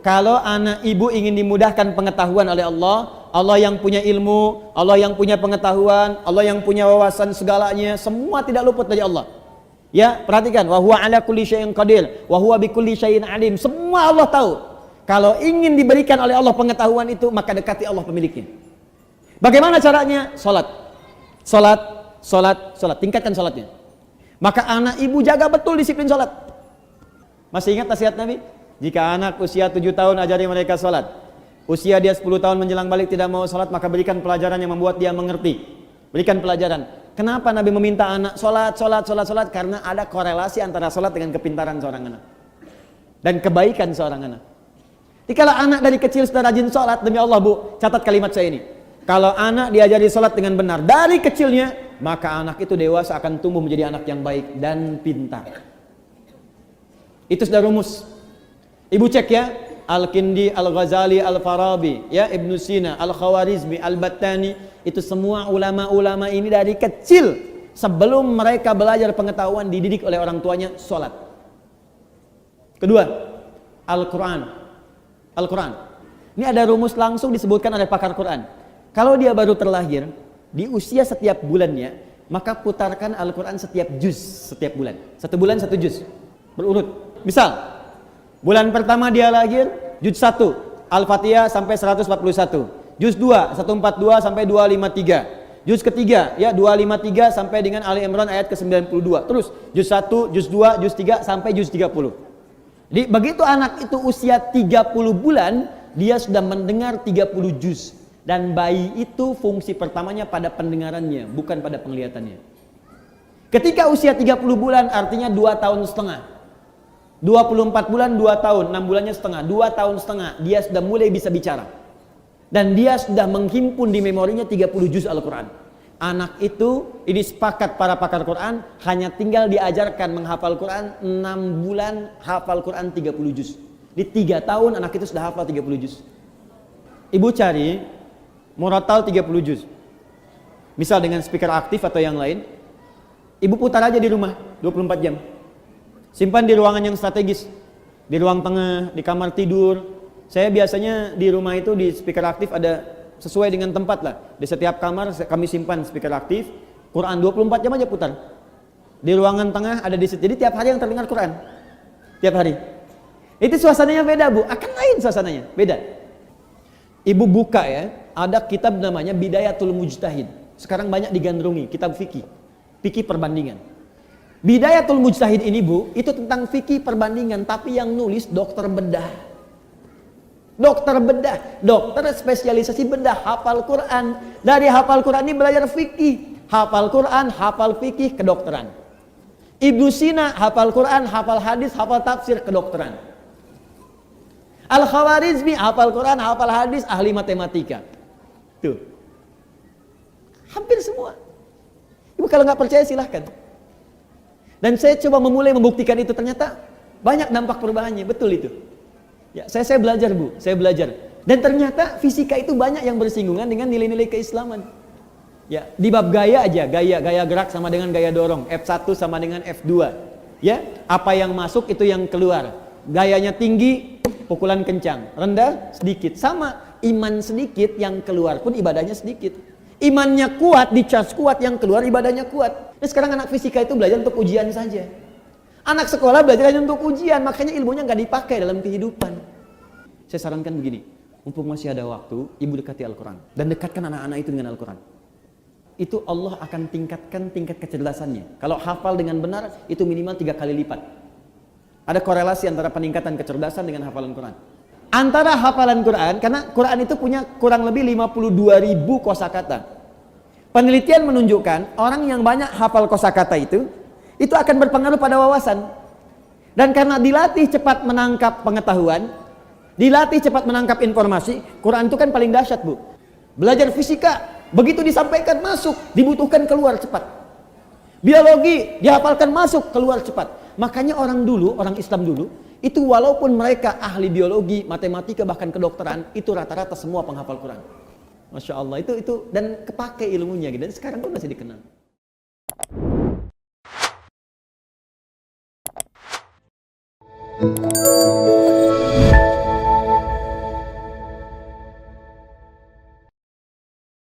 kalau anak ibu ingin dimudahkan pengetahuan oleh Allah, Allah yang punya ilmu, Allah yang punya pengetahuan, Allah yang punya wawasan segalanya, semua tidak luput dari Allah. Ya, perhatikan, wa huwa ala kulli syai'in qadir, wa huwa bikulli syai'in alim. Semua Allah tahu. Kalau ingin diberikan oleh Allah pengetahuan itu, maka dekati Allah pemiliknya. Bagaimana caranya? Salat. Salat, salat, salat. Tingkatkan salatnya. Maka anak ibu jaga betul disiplin salat. Masih ingat nasihat Nabi? Jika anak usia 7 tahun ajari mereka salat. Usia dia 10 tahun menjelang balik tidak mau salat, maka berikan pelajaran yang membuat dia mengerti. Berikan pelajaran. Kenapa Nabi meminta anak salat, salat, salat, salat? Karena ada korelasi antara salat dengan kepintaran seorang anak dan kebaikan seorang anak. Jikalau anak dari kecil sudah rajin salat, demi Allah Bu, catat kalimat saya ini. Kalau anak diajari salat dengan benar dari kecilnya, maka anak itu dewasa akan tumbuh menjadi anak yang baik dan pintar. Itu sudah rumus. Ibu cek ya, Al-Kindi, Al-Ghazali, Al-Farabi, ya, Ibnu Sina, Al-Khawarizmi, Al-Battani, itu semua ulama-ulama ini dari kecil sebelum mereka belajar pengetahuan dididik oleh orang tuanya salat. Kedua, Al-Quran. Al-Quran. Ini ada rumus langsung disebutkan oleh pakar Quran. Kalau dia baru terlahir, di usia setiap bulannya, maka putarkan Al-Quran setiap juz setiap bulan. 1 bulan 1 juz. Berurut. Misal, bulan pertama dia lahir, juz 1, Al-Fatihah sampai 141. Juz 2, 142 sampai 253. Juz ketiga, ya 253 sampai dengan Ali Imran ayat ke-92. Terus, juz 1, juz 2, juz 3 sampai juz 30. Jadi, begitu anak itu usia 30 bulan, dia sudah mendengar 30 juz. Dan bayi itu fungsi pertamanya pada pendengarannya, bukan pada penglihatannya. Ketika usia 30 bulan, artinya 2 tahun setengah. 24 bulan 2 tahun, 6 bulannya setengah, 2 tahun setengah dia sudah mulai bisa bicara. Dan dia sudah menghimpun di memorinya 30 juz Al-Quran. Anak itu, ini sepakat para pakar Quran, hanya tinggal diajarkan menghafal Quran 6 bulan, hafal Quran 30 juz. Di 3 tahun anak itu sudah hafal 30 juz. Ibu cari murattal 30 juz. Misal dengan speaker aktif atau yang lain, ibu putar aja di rumah 24 jam. Simpan di ruangan yang strategis, di ruang tengah, di kamar tidur. Saya biasanya di rumah itu di speaker aktif ada sesuai dengan tempat lah. Di setiap kamar kami simpan speaker aktif, Quran 24 jam aja putar. Di ruangan tengah ada di situ. Jadi tiap hari yang terdengar Quran. Tiap hari. Itu suasananya beda Bu, akan lain suasananya, beda. Ibu buka ya, ada kitab namanya Bidayatul Mujtahid. Sekarang banyak digandrungi, kitab fikih. Fikih perbandingan. Bidayatul Mujtahid ini Bu, itu tentang fikih perbandingan, tapi yang nulis dokter bedah. Dokter bedah, dokter spesialisasi bedah, hafal Quran. Dari hafal Quran ini belajar fikih. Hafal Quran, hafal fikih, kedokteran. Ibnu Sina, hafal Quran, hafal hadis, hafal tafsir, kedokteran. Al-Khawarizmi, hafal Quran, hafal hadis, ahli matematika. Tuh. Hampir semua. Ibu kalau nggak percaya silahkan. Dan saya coba memulai membuktikan itu, ternyata banyak dampak perubahannya, betul itu. Ya, saya belajar Bu, saya belajar. Dan ternyata fisika itu banyak yang bersinggungan dengan nilai-nilai keislaman. Ya, di bab gaya aja, gaya gerak sama dengan gaya dorong, F1 sama dengan F2. Ya, apa yang masuk itu yang keluar. Gayanya tinggi, pukulan kencang, rendah sedikit. Sama, iman sedikit yang keluar pun ibadahnya sedikit. Imannya kuat, dicas kuat, yang keluar ibadahnya kuat. Nah, sekarang anak fisika itu belajar untuk ujian saja. Anak sekolah belajar hanya untuk ujian, makanya ilmunya nggak dipakai dalam kehidupan. Saya sarankan begini, mumpung masih ada waktu, ibu dekati Al-Quran. Dan dekatkan anak-anak itu dengan Al-Quran. Itu Allah akan tingkatkan tingkat kecerdasannya. Kalau hafal dengan benar, itu minimal 3 kali lipat. Ada korelasi antara peningkatan kecerdasan dengan hafalan Quran. Antara hafalan Quran, karena Quran itu punya kurang lebih 52.000 kosakata. Penelitian menunjukkan orang yang banyak hafal kosakata itu akan berpengaruh pada wawasan. Dan karena dilatih cepat menangkap pengetahuan, dilatih cepat menangkap informasi, Quran itu kan paling dahsyat Bu. Belajar fisika, begitu disampaikan masuk, dibutuhkan keluar cepat. Biologi, dihafalkan masuk, keluar cepat. Makanya orang dulu, orang Islam dulu, itu walaupun mereka ahli biologi, matematika, bahkan kedokteran, itu rata-rata semua penghafal Quran. Masya Allah, itu dan kepake ilmunya gitu. Dan sekarang pun masih dikenal.